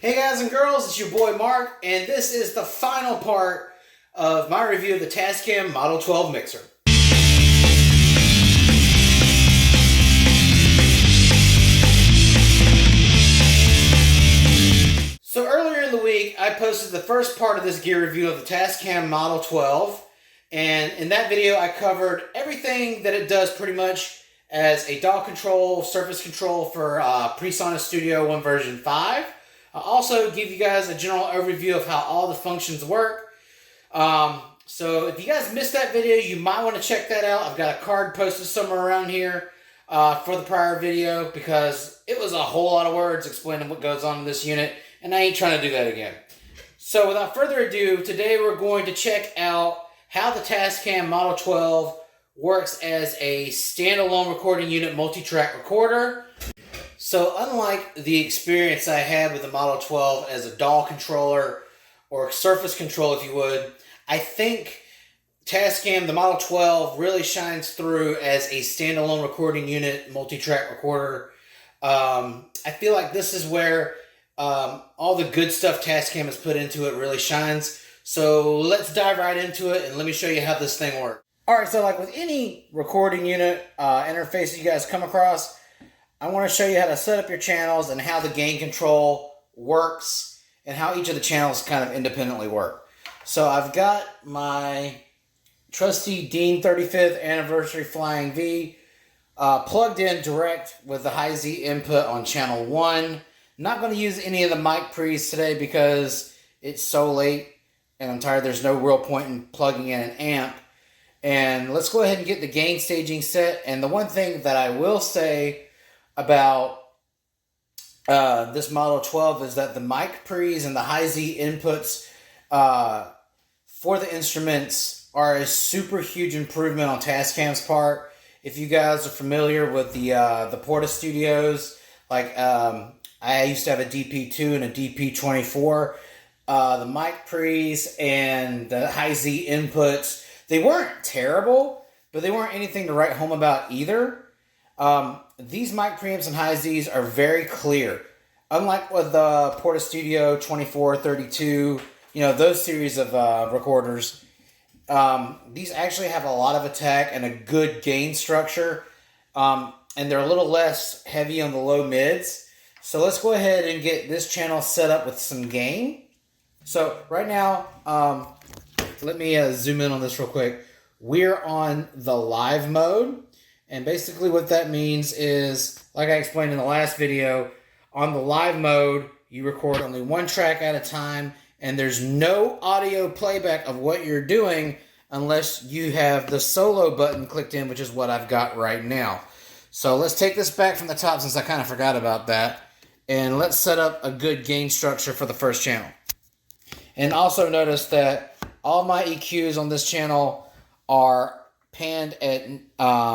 Hey guys and girls, it's your boy Mark, and this is the final part of my review of the Tascam Model 12 mixer. So earlier in the week, I posted the first part of this gear review of the Tascam Model 12, and in that video I covered everything that it does pretty much as a DAW control, surface control for PreSonus Studio 1 version 5. I'll also give you guys a general overview of how all the functions work. So if you guys missed that video, you might want to check that out. I've got a card posted somewhere around here for the prior video because it was a whole lot of words explaining what goes on in this unit, and I ain't trying to do that again. So without further ado, today we're going to check out how the Tascam Model 12 works as a standalone recording unit multi-track recorder. So unlike the experience I had with the Model 12 as a DAW controller or surface control, if you would, I think Tascam, the Model 12, really shines through as a standalone recording unit, multi-track recorder. I feel like this is where all the good stuff Tascam has put into it really shines. So let's dive right into it and let me show you how this thing works. Alright, so like with any recording unit interface you guys come across, I want to show you how to set up your channels and how the gain control works and how each of the channels kind of independently work. So I've got my trusty Dean 35th Anniversary Flying V plugged in direct with the high Z input on channel 1. Not going to use any of the mic pre's today because it's so late and I'm tired. There's no real point in plugging in an amp. And let's go ahead and get the gain staging set. And the one thing that I will say about this Model 12 is that the mic pre's and the high Z inputs for the instruments are a super huge improvement on Tascam's part. If you guys are familiar with the Porta Studios, like I used to have a DP2 and a DP24, the mic pre's and the high Z inputs, they weren't terrible, but they weren't anything to write home about either. These mic preamps and high Z's are very clear. Unlike with the Porta Studio 24, 32, those series of recorders, these actually have a lot of attack and a good gain structure, and they're a little less heavy on the low mids. So let's go ahead and get this channel set up with some gain. So right now, let me zoom in on this real quick. We're on the live mode. And basically what that means is, like I explained in the last video, on the live mode, you record only one track at a time, and there's no audio playback of what you're doing unless you have the solo button clicked in, which is what I've got right now. So let's take this back from the top since I kind of forgot about that, and let's set up a good gain structure for the first channel. And also notice that all my EQs on this channel are panned at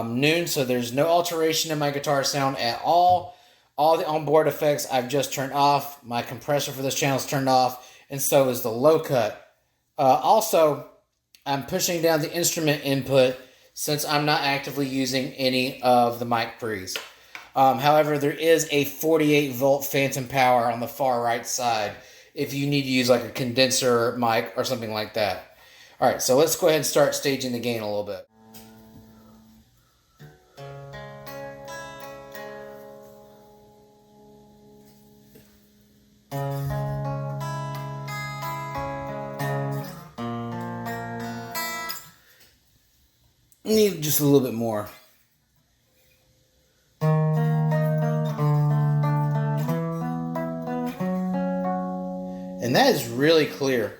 noon, so there's no alteration in my guitar sound at all. All the onboard effects I've just turned off. My compressor for this channel is turned off, and so is the low cut. Also, I'm pushing down the instrument input since I'm not actively using any of the mic pre's. However, there is a 48 volt phantom power on the far right side if you need to use like a condenser mic or something like that. Alright, so let's go ahead and start staging the gain a little bit. Need just a little bit more. And that is really clear.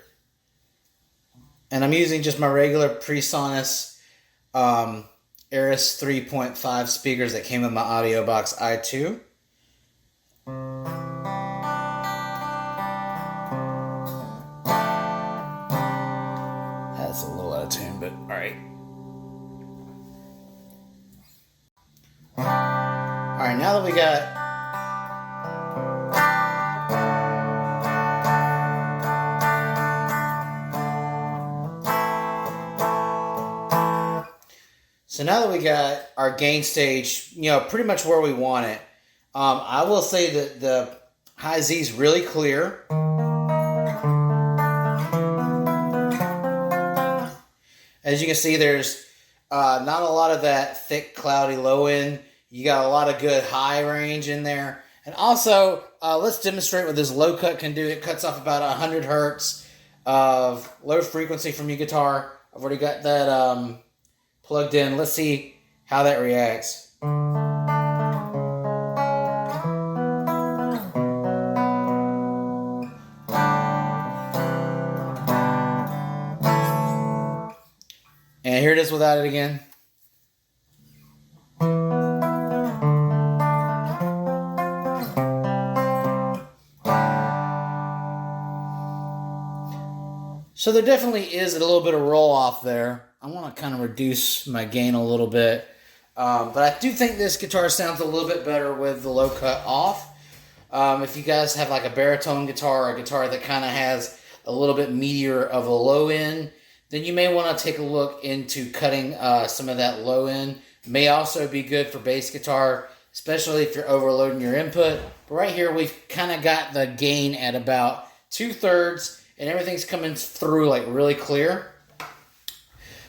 And I'm using just my regular PreSonus Eris 3.5 speakers that came in my Audio Box i2. That's a little out of tune, but alright. Alright, now that we got our gain stage, pretty much where we want it, I will say that the High Z's really clear. As you can see, there's not a lot of that thick, cloudy low end. You got a lot of good high range in there. And also, let's demonstrate what this low cut can do. It cuts off about 100 hertz of low frequency from your guitar. I've already got that plugged in. Let's see how that reacts. And here it is without it again. So there definitely is a little bit of roll off there. I want to kind of reduce my gain a little bit. But I do think this guitar sounds a little bit better with the low cut off. If you guys have like a baritone guitar or a guitar that kind of has a little bit meatier of a low end, then you may want to take a look into cutting some of that low end. May also be good for bass guitar, especially if you're overloading your input. But right here, we've kind of got the gain at about 2/3, and everything's coming through like really clear.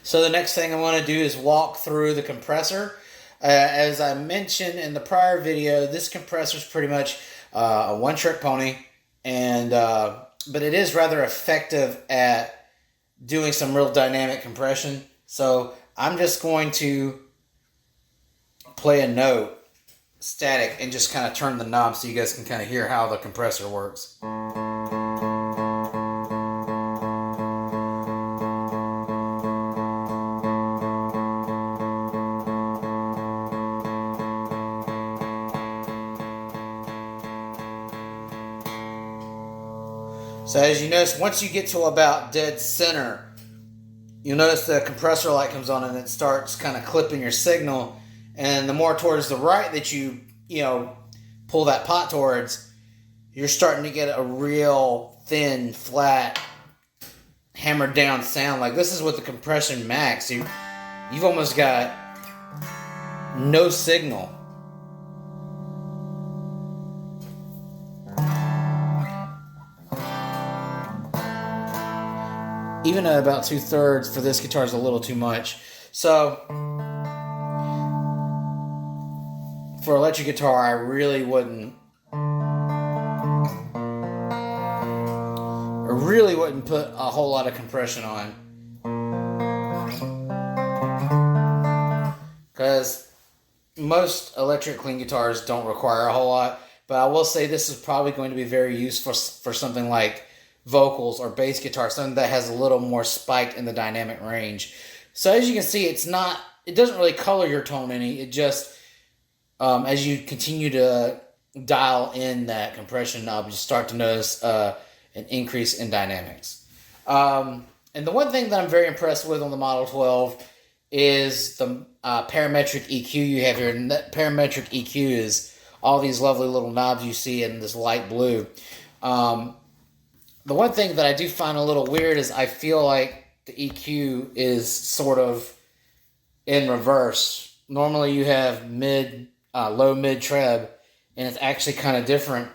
So the next thing I want to do is walk through the compressor. As I mentioned in the prior video, this compressor is pretty much a one-trick pony, and but it is rather effective at doing some real dynamic compression. So I'm just going to play a note static and just kind of turn the knob so you guys can kind of hear how the compressor works. So as you notice, once you get to about dead center, you'll notice the compressor light comes on and it starts kind of clipping your signal. And the more towards the right that you pull that pot towards, you're starting to get a real thin, flat, hammered down sound. Like this is with the compression max. You've almost got no signal. Even at about 2/3 for this guitar is a little too much. So for electric guitar, I really wouldn't put a whole lot of compression on, because most electric clean guitars don't require a whole lot. But I will say this is probably going to be very useful for something like vocals or bass guitar, something that has a little more spike in the dynamic range. So as you can see, it doesn't really color your tone any. It just, as you continue to dial in that compression knob, you start to notice an increase in dynamics. And the one thing that I'm very impressed with on the Model 12 is the parametric EQ you have here. And that parametric EQ is all these lovely little knobs you see in this light blue. The one thing that I do find a little weird is I feel like the EQ is sort of in reverse. Normally you have low, mid, treb, and it's actually kind of different.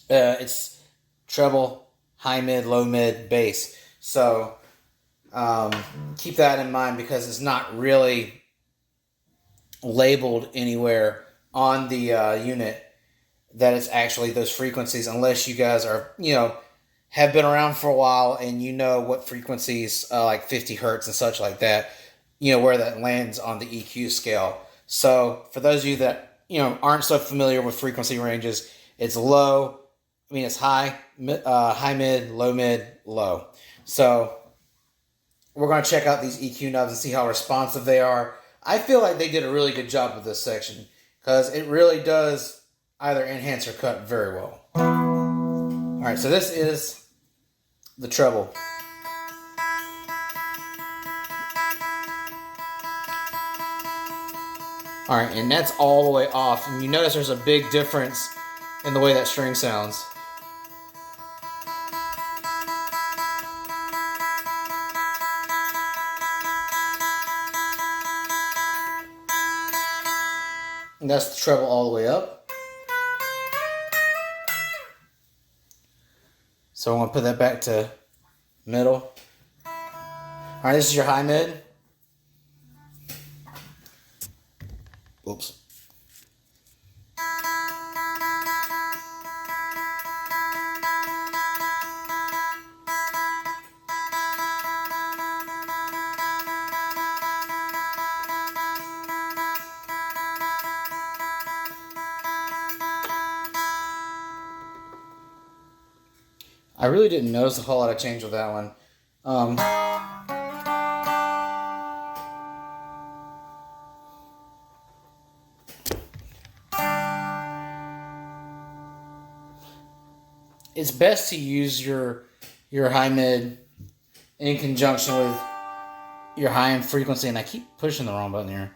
It's treble, high, mid, low, mid, bass. So keep that in mind, because it's not really labeled anywhere on the unit that it's actually those frequencies, unless you guys are, have been around for a while and you know what frequencies, like 50 hertz and such like that, where that lands on the EQ scale. So for those of you that, aren't so familiar with frequency ranges, it's it's high, high mid, low. So we're going to check out these EQ knobs and see how responsive they are. I feel like they did a really good job with this section, because it really does either enhance or cut very well. All right, so this is the treble. All right, and that's all the way off. And you notice there's a big difference in the way that string sounds. And that's the treble all the way up. So I'm going to put that back to middle. Alright, this is your high mid. Oops. I really didn't notice a whole lot of change with that one. It's best to use your high mid in conjunction with your high end frequency, and I keep pushing the wrong button here.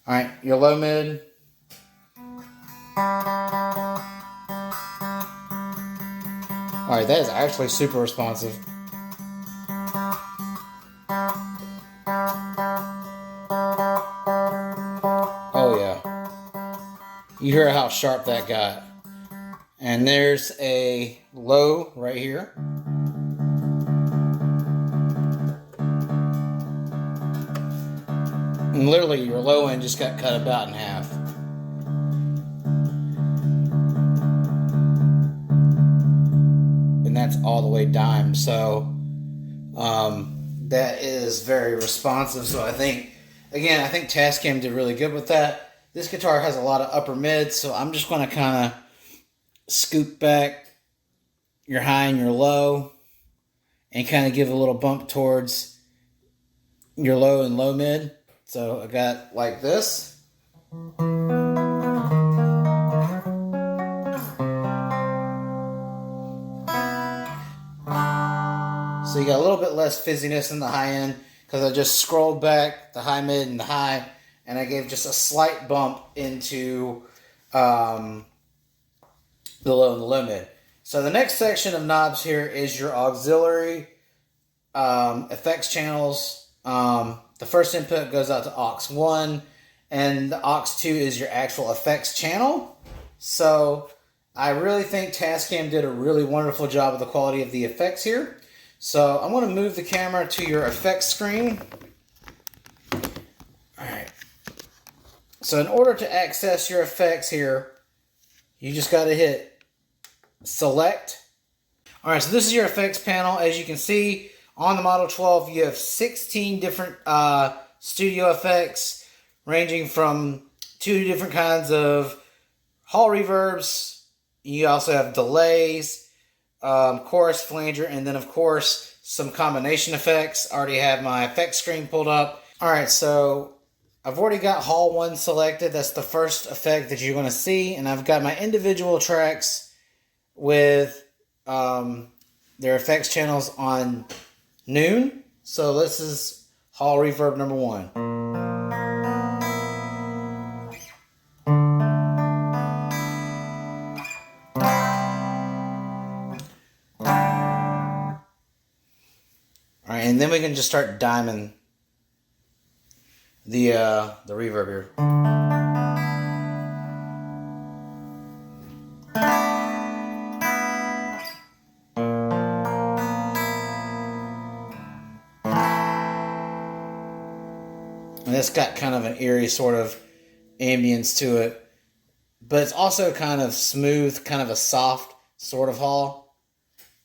Alright, your low mid. Alright, that is actually super responsive. Oh yeah. You hear how sharp that got. And there's a low right here. And literally your low end just got cut about in half. And that's all the way dime. So that is very responsive. So I think Tascam did really good with that. This guitar has a lot of upper mids, so I'm just going to kind of scoop back your high and your low and kind of give a little bump towards your low and low mid. So I got like this. So you got a little bit less fizziness in the high end because I just scrolled back the high mid and the high, and I gave just a slight bump into the low and the low mid. So the next section of knobs here is your auxiliary effects channels. The first input goes out to aux 1, and the aux 2 is your actual effects channel. So I really think Tascam did a really wonderful job of the quality of the effects here. So I'm going to move the camera to your effects screen. Alright. So in order to access your effects here, you just got to hit select. Alright, so this is your effects panel. As you can see, on the Model 12, you have 16 different studio effects, ranging from 2 different kinds of hall reverbs. You also have delays, chorus, flanger, and then of course some combination effects. I already have my effects screen pulled up. Alright, so I've already got Hall 1 selected. That's the first effect that you're going to see. And I've got my individual tracks with their effects channels on noon. So this is Hall Reverb number 1. Alright, and then we can just start diming the reverb here. And it's got kind of an eerie sort of ambience to it. But it's also kind of smooth, kind of a soft sort of hall.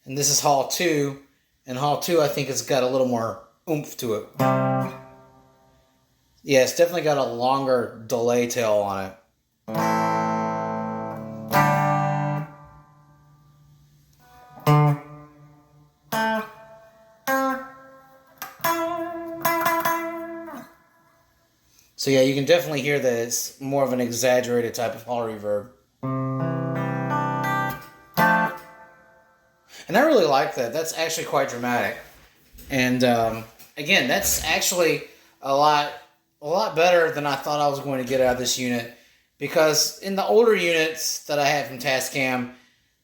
And this is Hall 2. And Hall 2, I think, has got a little more oomph to it. Yeah, it's definitely got a longer delay tail on it. So yeah, you can definitely hear that it's more of an exaggerated type of hall reverb. And I really like that. That's actually quite dramatic. And again, that's actually a lot better than I thought I was going to get out of this unit. Because in the older units that I had from Tascam,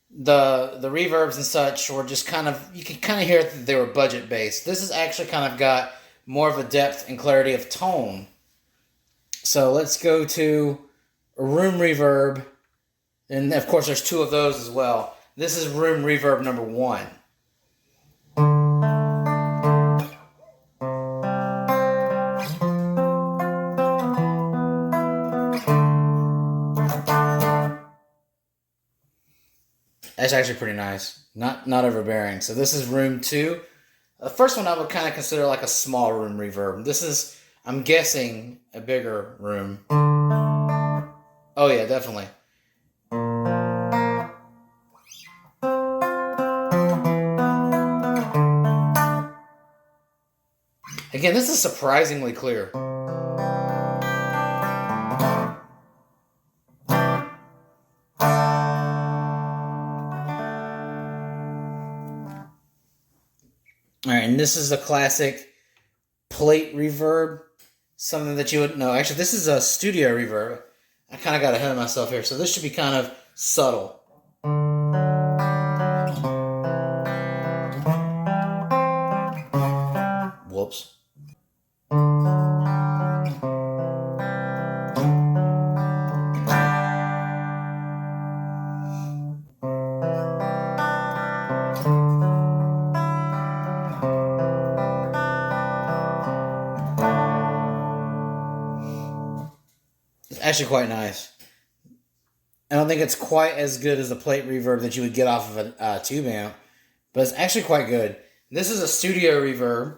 the reverbs and such were just kind of, you could kind of hear that they were budget based. This has actually kind of got more of a depth and clarity of tone. So let's go to a room reverb. And of course there's 2 of those as well. This is room reverb number 1. That's actually pretty nice. Not overbearing. So this is room 2. The first one I would kind of consider like a small room reverb. This is, I'm guessing, a bigger room. Oh yeah, definitely. Again, this is surprisingly clear. Alright, and this is a classic plate reverb. Something that you would know. Actually, this is a studio reverb. I kind of got ahead of myself here. So this should be kind of subtle. Whoops. It's actually quite nice. I don't think it's quite as good as the plate reverb that you would get off of a tube amp, but it's actually quite good. This is a studio reverb.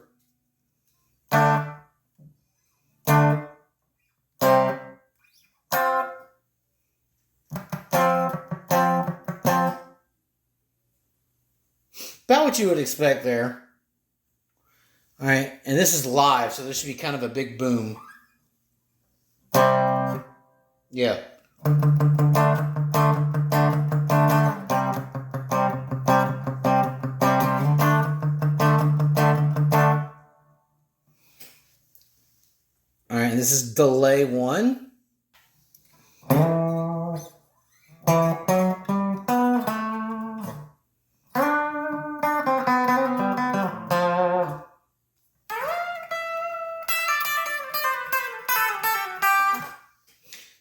About what you would expect there. Alright, and this is live, so this should be kind of a big boom. Yeah. Alright, and this is delay 1.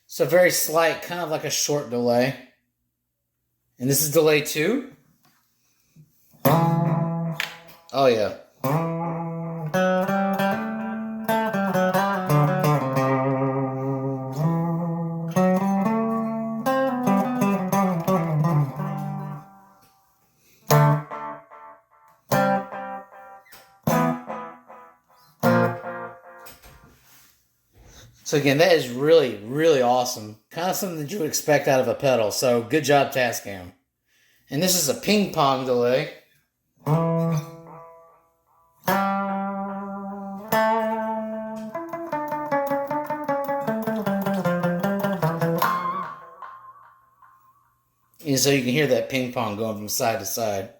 So very slight, kind of like a short delay. And this is delay 2. Oh yeah. So again, that is really, really awesome. Kind of something that you would expect out of a pedal. So good job, Tascam. And this is a ping pong delay. And so you can hear that ping pong going from side to side.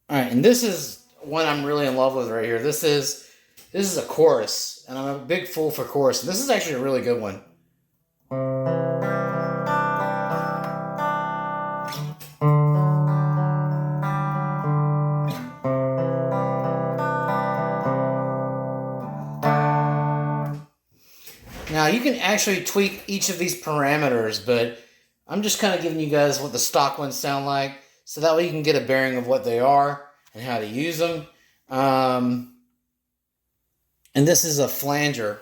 Alright, and this is one I'm really in love with right here. This is a chorus, and I'm a big fool for chorus. This is actually a really good one. Now, you can actually tweak each of these parameters, but I'm just kind of giving you guys what the stock ones sound like, so that way you can get a bearing of what they are and how to use them. And this is a flanger.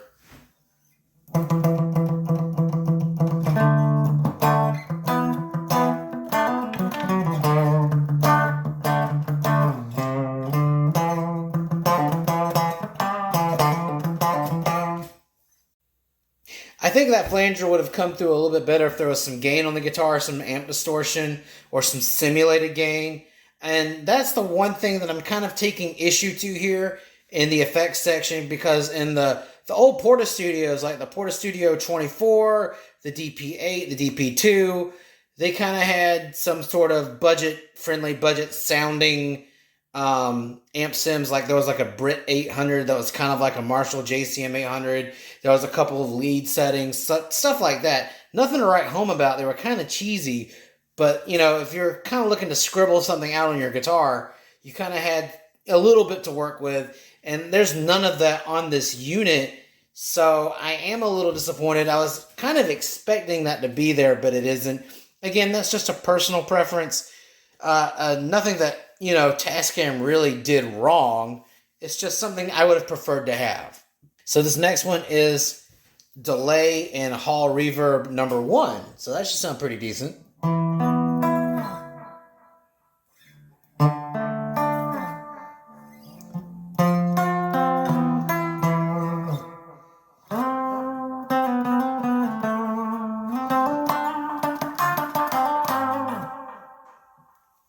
I think that flanger would have come through a little bit better if there was some gain on the guitar, some amp distortion, or some simulated gain. And that's the one thing that I'm kind of taking issue to here in the effects section, because in the old Porta Studios, like the Porta Studio 24, the DP8, the DP2, they kind of had some sort of budget-friendly, budget-sounding amp sims. Like there was like a Brit 800 that was kind of like a Marshall JCM 800. There was a couple of lead settings, stuff like that. Nothing to write home about. They were kind of cheesy, but you know, if you're kind of looking to scribble something out on your guitar, you kind of had a little bit to work with, and there's none of that on this unit. So I am a little disappointed. I was kind of expecting that to be there, but it isn't. Again, that's just a personal preference. Nothing that, you know, Tascam really did wrong. It's just something I would have preferred to have. So this next one is delay and hall reverb number 1. So that should sound pretty decent.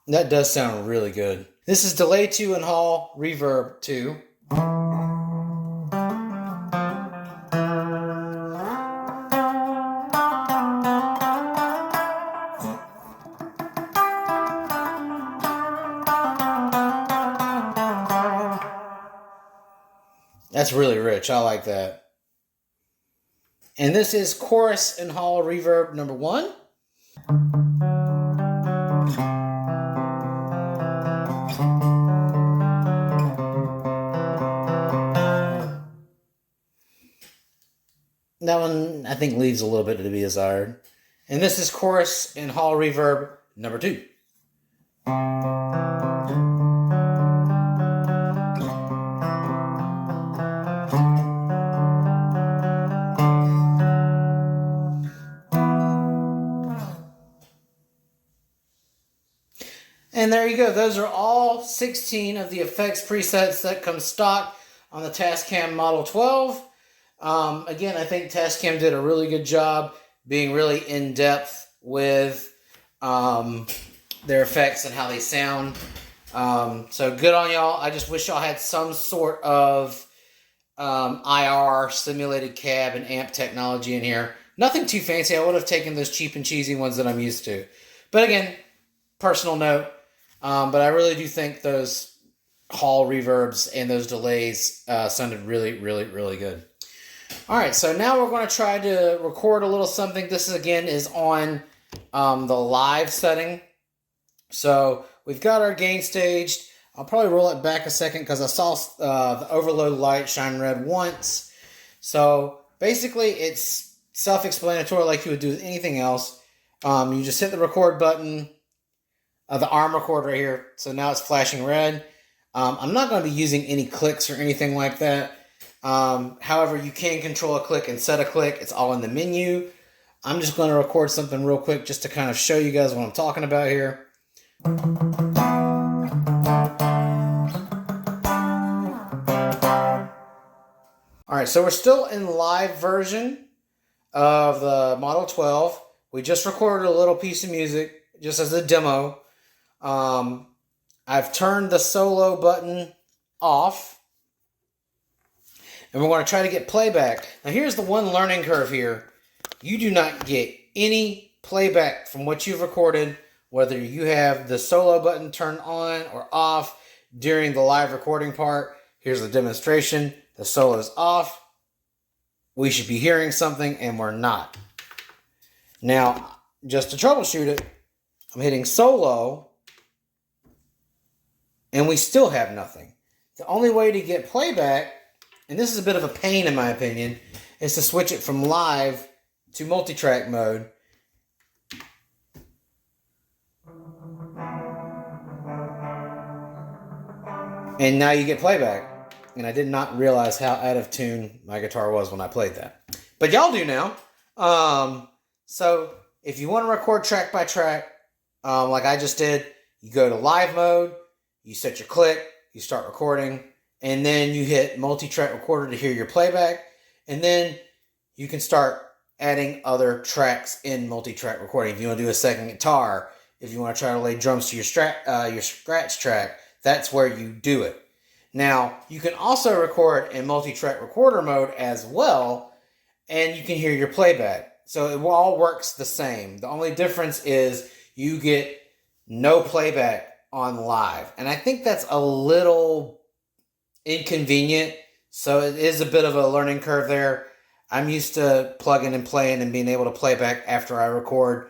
That does sound really good. This is delay 2 and hall reverb 2. That's really rich. I like that. And this is chorus and hall reverb number 1. That one, I think, leaves a little bit to be desired. And this is chorus and hall reverb number 2. And there you go. Those are all 16 of the effects presets that come stock on the Tascam Model 12. Again, I think Tascam did a really good job being really in-depth with their effects and how they sound. So good on y'all. I just wish y'all had some sort of IR, simulated cab, and amp technology in here. Nothing too fancy. I would have taken those cheap and cheesy ones that I'm used to. But again, personal note. But I really do think those hall reverbs and those delays sounded really, really, really good. All right, so now we're going to try to record a little something. This, again, is on the live setting. So we've got our gain staged. I'll probably roll it back a second because I saw the overload light shine red once. So basically, it's self-explanatory like you would do with anything else. You just hit the record button. The arm record right here. So now it's flashing red. I'm not going to be using any clicks or anything like that. However, you can control a click and set a click. It's all in the menu. I'm just going to record something real quick just to kind of show you guys what I'm talking about here. All right, so we're still in live version of the Model 12. We just recorded a little piece of music just as a demo. I've turned the solo button off, and we're going to try to get playback. Now here's the one learning curve here. You do not get any playback from what you've recorded, whether you have the solo button turned on or off during the live recording part. Here's the demonstration. The solo is off. We should be hearing something, and we're not. Now, just to troubleshoot it, I'm hitting solo, and we still have nothing. The only way to get playback, and this is a bit of a pain in my opinion, is to switch it from live to multi-track mode. And now you get playback. And I did not realize how out of tune my guitar was when I played that. But y'all do now. So if you want to record track by track, like I just did, you go to live mode, you set your click, you start recording, and then you hit multi-track recorder to hear your playback, and then you can start adding other tracks in multi-track recording. If you want to do a second guitar, if you want to try to lay drums to your scratch track, that's where you do it. Now, you can also record in multi-track recorder mode as well, and you can hear your playback. So it all works the same. The only difference is you get no playback on live. And I think that's a little inconvenient. So it is a bit of a learning curve there. I'm used to plugging and playing and being able to play back after I record.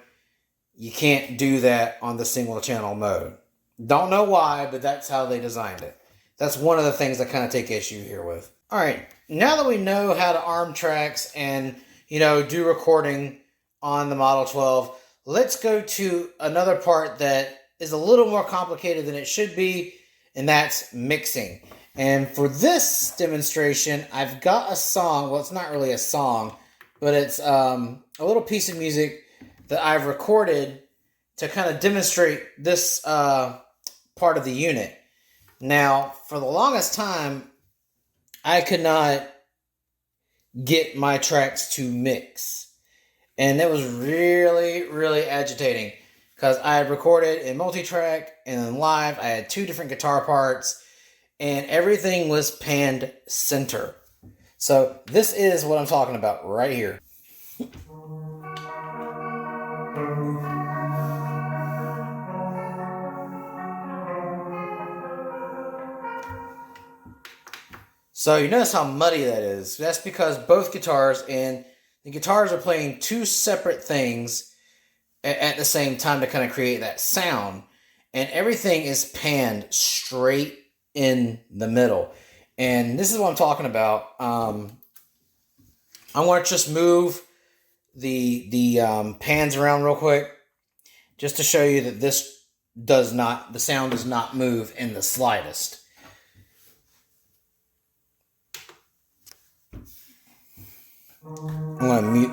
You can't do that on the single channel mode. Don't know why, but that's how they designed it. That's one of the things I kind of take issue here with. All right, now that we know how to arm tracks and, do recording on the Model 12, let's go to another part that is a little more complicated than it should be, and that's mixing. And for this demonstration, I've got a song. Well, it's not really a song, but it's a little piece of music that I've recorded to kind of demonstrate this part of the unit. Now, for the longest time, I could not get my tracks to mix. And it was really, really agitating because I had recorded in multi-track and then live. I had 2 different guitar parts and everything was panned center. So this is what I'm talking about right here. So you notice how muddy that is. That's because both guitars and the guitars are playing 2 separate things at the same time to kind of create that sound. And everything is panned straight in the middle. And this is what I'm talking about. I want to just move the pans around real quick just to show you that the sound does not move in the slightest. I'm going to mute.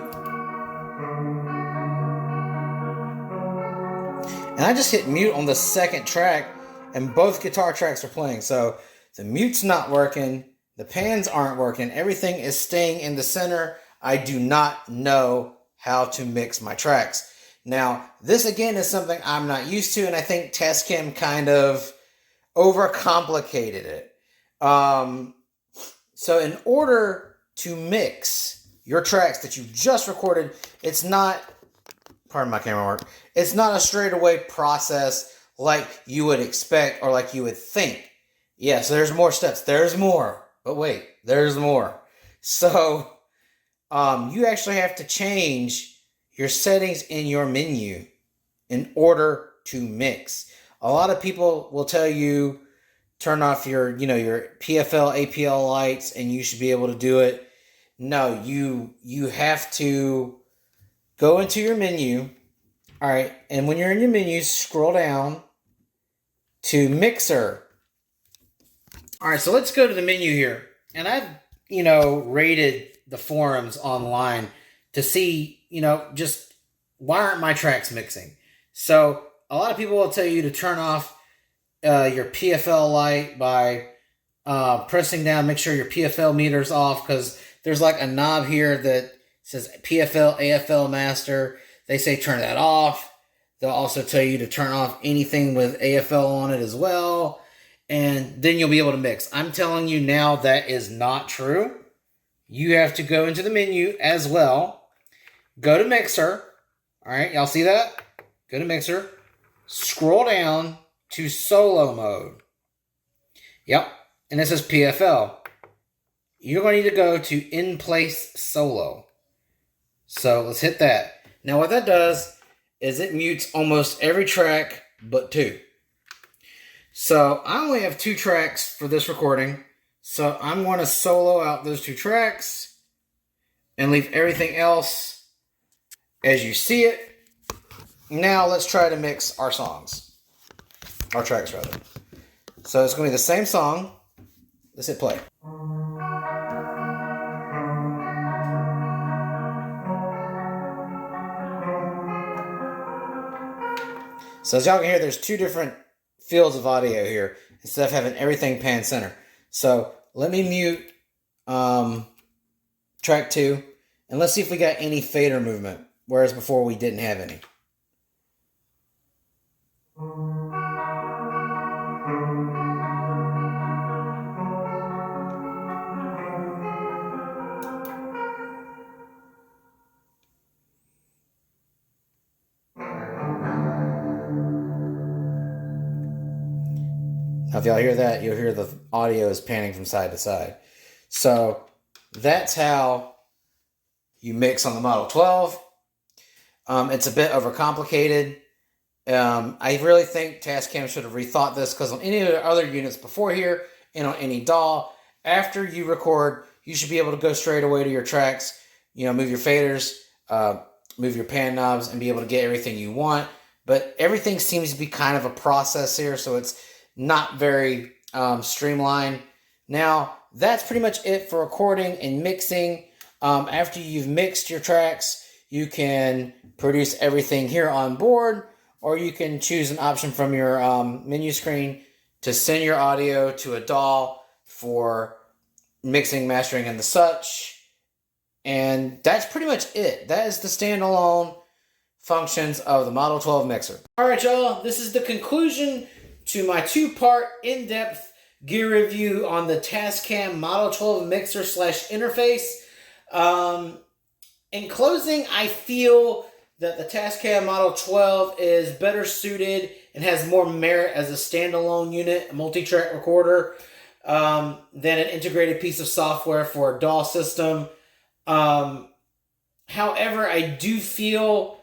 And I just hit mute on the second track and both guitar tracks are playing. So the mute's not working. The pans aren't working. Everything is staying in the center. I do not know how to mix my tracks. Now, this again is something I'm not used to, and I think Tascam kind of overcomplicated it. So in order to mix your tracks that you just recorded, it's not, pardon my camera work, it's not a straightaway process like you would expect or like you would think. Yeah, so there's more steps. There's more. But wait, there's more. So you actually have to change your settings in your menu in order to mix. A lot of people will tell you turn off your PFL, APL lights and you should be able to do it. No, you have to go into your menu. All right, and when you're in your menu, scroll down to Mixer. All right, so let's go to the menu here. And I've, rated the forums online to see, just why aren't my tracks mixing? So a lot of people will tell you to turn off your PFL light by pressing down, make sure your PFL meter's off, because there's like a knob here that says PFL, AFL master. They say turn that off. They'll also tell you to turn off anything with AFL on it as well. And then you'll be able to mix. I'm telling you now that is not true. You have to go into the menu as well. Go to Mixer. All right, y'all see that? Go to Mixer. Scroll down to Solo mode. Yep, and this is PFL. You're going to need to go to In Place Solo. So let's hit that. Now what that does is it mutes almost every track but 2. So I only have 2 tracks for this recording. So I'm going to solo out those 2 tracks and leave everything else as you see it. Now let's try to mix our songs. Our tracks rather. So it's going to be the same song. Let's hit play. So as y'all can hear, there's 2 different fields of audio here instead of having everything pan center. So let me mute track 2 and let's see if we got any fader movement, whereas before we didn't have any. Now, if y'all hear that, you'll hear the audio is panning from side to side. So that's how you mix on the Model 12. It's a bit overcomplicated. I really think Tascam should have rethought this, because on any of the other units before here and on any DAW, after you record, you should be able to go straight away to your tracks, move your faders, move your pan knobs, and be able to get everything you want. But everything seems to be kind of a process here, so it's not very streamlined. Now, that's pretty much it for recording and mixing. After you've mixed your tracks, you can produce everything here on board, or you can choose an option from your menu screen to send your audio to a DAW for mixing, mastering, and the such. And that's pretty much it. That is the standalone functions of the Model 12 mixer. All right, y'all, this is the conclusion to my two-part in-depth gear review on the Tascam Model 12 mixer / interface. In closing, I feel that the Tascam Model 12 is better suited and has more merit as a standalone unit, a multi-track recorder, than an integrated piece of software for a DAW system. However, I do feel,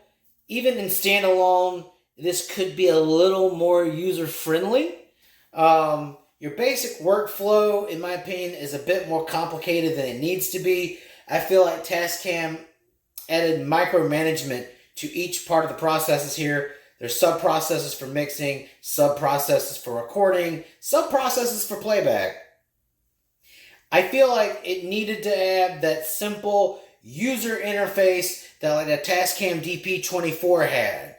even in standalone, this could be a little more user-friendly. Your basic workflow, in my opinion, is a bit more complicated than it needs to be. I feel like Tascam added micromanagement to each part of the processes here. There's sub-processes for mixing, sub-processes for recording, sub-processes for playback. I feel like it needed to add that simple user interface that like the Tascam DP24 had,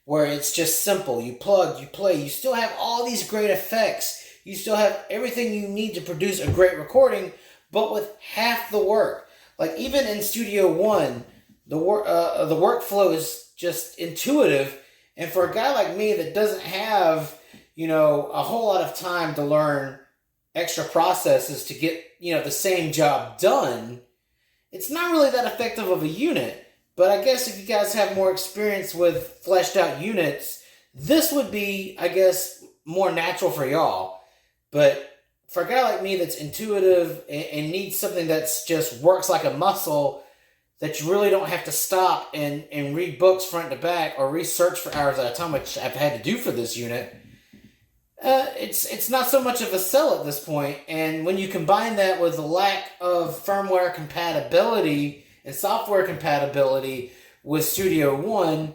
where it's just simple. You plug, you play, you still have all these great effects. You still have everything you need to produce a great recording, but with half the work. Like even in Studio One, the workflow is just intuitive. And for a guy like me that doesn't have, a whole lot of time to learn extra processes to get, the same job done, it's not really that effective of a unit. But I guess if you guys have more experience with fleshed out units, this would be, I guess, more natural for y'all. But for a guy like me that's intuitive and needs something that's just works like a muscle, that you really don't have to stop and read books front to back or research for hours at a time, which I've had to do for this unit, it's not so much of a sell at this point. And when you combine that with the lack of firmware compatibility and software compatibility with Studio One,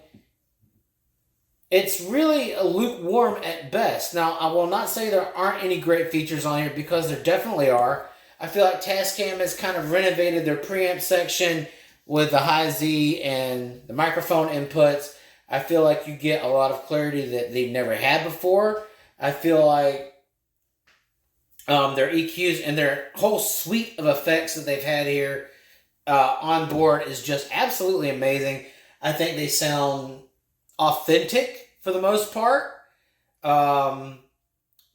it's really a lukewarm at best. Now, I will not say there aren't any great features on here, because there definitely are. I feel like Tascam has kind of renovated their preamp section with the high Z and the microphone inputs. I feel like you get a lot of clarity that they've never had before. I feel like their EQs and their whole suite of effects that they've had here on board is just absolutely amazing. I think they sound authentic for the most part. The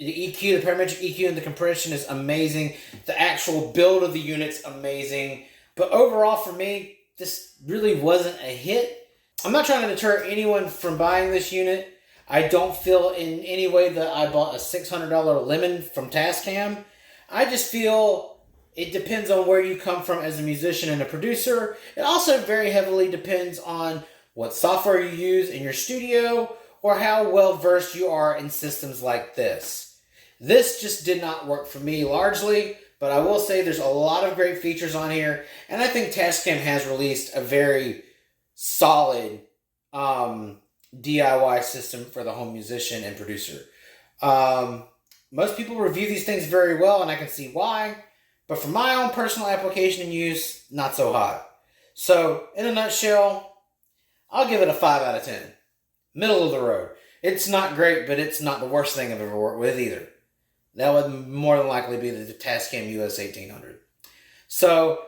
EQ, the parametric EQ and the compression is amazing. The actual build of the unit's amazing. But overall, for me, this really wasn't a hit. I'm not trying to deter anyone from buying this unit. I don't feel in any way that I bought a $600 lemon from Tascam. I just feel it depends on where you come from as a musician and a producer. It also very heavily depends on what software you use in your studio or how well versed you are in systems like this. This just did not work for me largely, but I will say there's a lot of great features on here, and I think Tascam has released a very solid DIY system for the home musician and producer. Most people review these things very well, and I can see why, but for my own personal application and use, not so hot. So, in a nutshell, I'll give it a 5 out of 10. Middle of the road. It's not great, but it's not the worst thing I've ever worked with either. That would more than likely be the Tascam US 1800. So,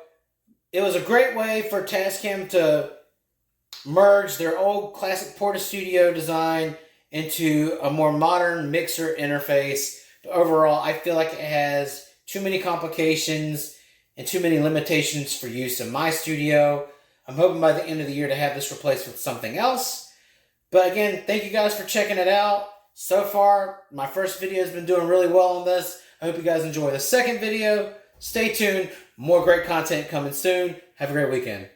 it was a great way for Tascam to merge their old classic Porta-Studio design into a more modern mixer interface. But overall, I feel like it has too many complications and too many limitations for use in my studio. I'm hoping by the end of the year to have this replaced with something else. But again, thank you guys for checking it out. So far, my first video has been doing really well on this. I hope you guys enjoy the second video. Stay tuned. More great content coming soon. Have a great weekend.